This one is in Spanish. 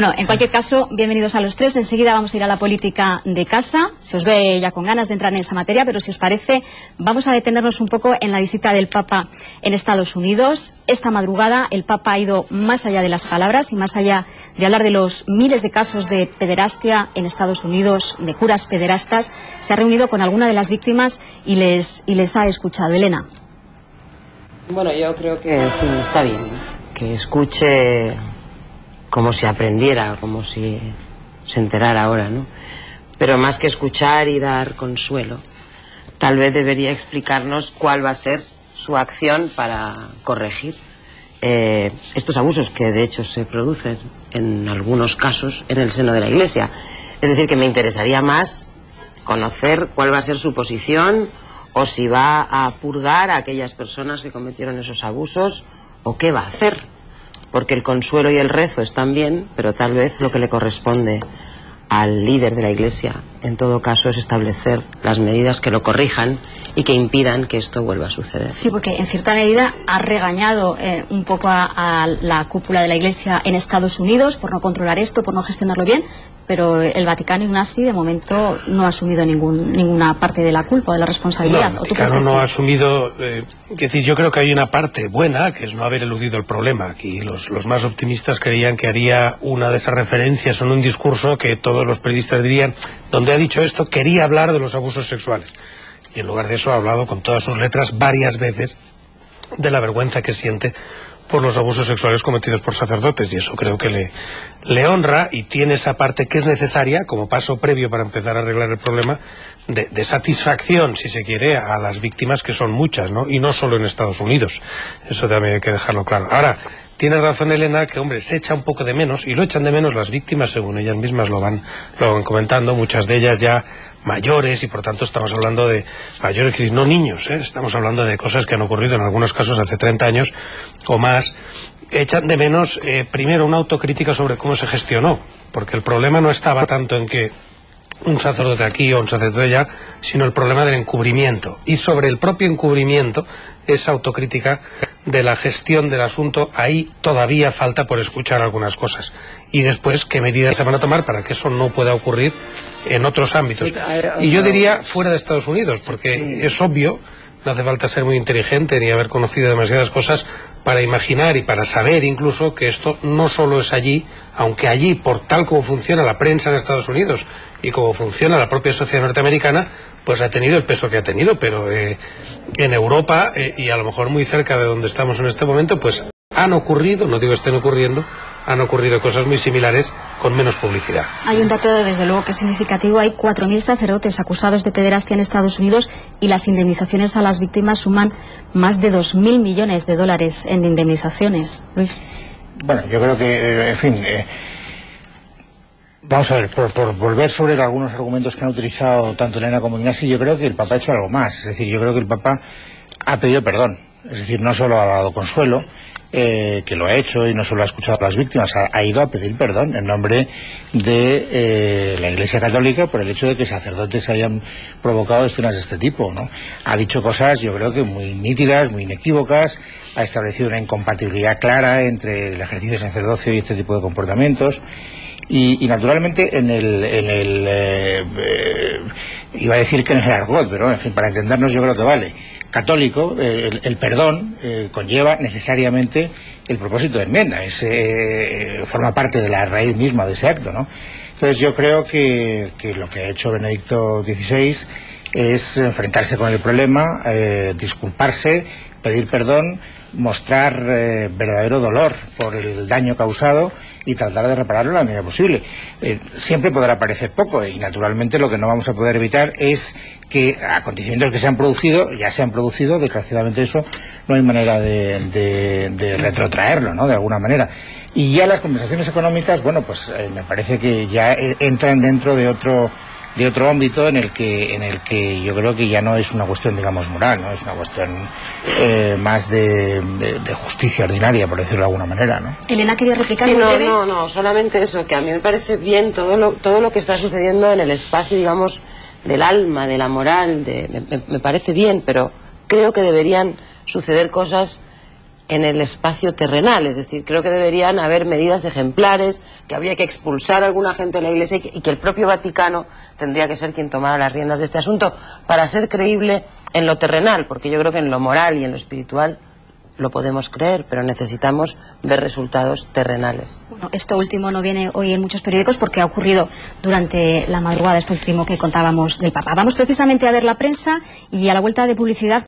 Bueno, en cualquier caso, bienvenidos a los tres. Enseguida vamos a ir a la política de casa. Se os ve ya con ganas de entrar en esa materia, pero si os parece, vamos a detenernos un poco en la visita del Papa en Estados Unidos. Esta madrugada el Papa ha ido más allá de las palabras y más allá de hablar de los miles de casos de pederastia en Estados Unidos, de curas pederastas. Se ha reunido con alguna de las víctimas y les ha escuchado. Elena. Bueno, yo creo que, en fin, está bien, ¿no? Que escuche como si aprendiera, como si se enterara ahora, ¿no? Pero más que escuchar y dar consuelo, tal vez debería explicarnos cuál va a ser su acción para corregir estos abusos que de hecho se producen en algunos casos en el seno de la Iglesia. Es decir, que me interesaría más conocer cuál va a ser su posición, o si va a purgar a aquellas personas que cometieron esos abusos, o qué va a hacer. Porque el consuelo y el rezo están bien, pero tal vez lo que le corresponde al líder de la Iglesia, en todo caso, es establecer las medidas que lo corrijan y que impidan que esto vuelva a suceder. Sí, porque en cierta medida ha regañado un poco a la cúpula de la Iglesia en Estados Unidos por no controlar esto, por no gestionarlo bien, pero el Vaticano, Ignasi, de momento no ha asumido ninguna parte de la culpa, de la responsabilidad. No, el Vaticano no ha asumido... es decir, yo creo que hay una parte buena, que es no haber eludido el problema. Aquí los más optimistas creían que haría una de esas referencias en un discurso que todos los periodistas dirían, donde ha dicho esto, quería hablar de los abusos sexuales. Y en lugar de eso ha hablado con todas sus letras varias veces de la vergüenza que siente por los abusos sexuales cometidos por sacerdotes, y eso creo que le honra, y tiene esa parte que es necesaria como paso previo para empezar a arreglar el problema de satisfacción, si se quiere, a las víctimas, que son muchas, ¿no? Y no solo en Estados Unidos. Eso también hay que dejarlo claro. Ahora, tiene razón Elena, que hombre, se echa un poco de menos, y lo echan de menos las víctimas, según ellas mismas lo van comentando, muchas de ellas ya mayores, y por tanto estamos hablando de mayores, que no niños, estamos hablando de cosas que han ocurrido en algunos casos hace 30 años o más. Echan de menos, primero, una autocrítica sobre cómo se gestionó, porque el problema no estaba tanto en que un sacerdote aquí o un sacerdote allá, sino el problema del encubrimiento. Y sobre el propio encubrimiento, esa autocrítica de la gestión del asunto, ahí todavía falta por escuchar algunas cosas. Y después, qué medidas se van a tomar para que eso no pueda ocurrir en otros ámbitos. Y yo diría fuera de Estados Unidos, porque es obvio, no hace falta ser muy inteligente ni haber conocido demasiadas cosas para imaginar y para saber incluso que esto no solo es allí, aunque allí, por tal como funciona la prensa en Estados Unidos y como funciona la propia sociedad norteamericana, pues ha tenido el peso que ha tenido, pero en Europa, y a lo mejor muy cerca de donde estamos en este momento, pues han ocurrido, no digo estén ocurriendo, han ocurrido cosas muy similares con menos publicidad. Hay un dato, desde luego, que es significativo. Hay 4.000 sacerdotes acusados de pederastia en Estados Unidos, y las indemnizaciones a las víctimas suman más de 2.000 millones de dólares en indemnizaciones. Luis. Bueno, yo creo que, en fin, vamos a ver, por volver sobre algunos argumentos que han utilizado tanto Elena como Ignasi, yo creo que el Papa ha hecho algo más. Es decir, yo creo que el Papa ha pedido perdón. Es decir, no solo ha dado consuelo, que lo ha hecho, y no solo ha escuchado a las víctimas, ha ido a pedir perdón en nombre de la Iglesia Católica por el hecho de que sacerdotes hayan provocado escenas de este tipo, ¿no? Ha dicho cosas, yo creo que muy nítidas, muy inequívocas, ha establecido una incompatibilidad clara entre el ejercicio del sacerdocio y este tipo de comportamientos. Y naturalmente iba a decir que en el argot, pero en fin, para entendernos yo creo que vale, católico, el perdón conlleva necesariamente el propósito de enmienda, forma parte de la raíz misma de ese acto, ¿no? Entonces yo creo que lo que ha hecho Benedicto XVI es enfrentarse con el problema, disculparse, pedir perdón, mostrar verdadero dolor por el daño causado y tratar de repararlo en la medida posible. Siempre podrá parecer poco, y naturalmente lo que no vamos a poder evitar es que acontecimientos que se han producido, ya se han producido, desgraciadamente eso no hay manera de retrotraerlo, ¿no?, de alguna manera. Y ya las compensaciones económicas, bueno, pues me parece que ya entran dentro de otro ámbito en el que yo creo que ya no es una cuestión, digamos, moral, ¿no? Es una cuestión más de justicia ordinaria, por decirlo de alguna manera, ¿no? Elena, ¿quería replicar? Sí, no, solamente eso, que a mí me parece bien todo lo que está sucediendo en el espacio, digamos, del alma, de la moral, me parece bien, pero creo que deberían suceder cosas en el espacio terrenal. Es decir, creo que deberían haber medidas ejemplares, que habría que expulsar a alguna gente de la Iglesia y que el propio Vaticano tendría que ser quien tomara las riendas de este asunto para ser creíble en lo terrenal, porque yo creo que en lo moral y en lo espiritual lo podemos creer, pero necesitamos ver resultados terrenales. Bueno, esto último no viene hoy en muchos periódicos porque ha ocurrido durante la madrugada, esto último que contábamos del Papa. Vamos precisamente a ver la prensa y a la vuelta de publicidad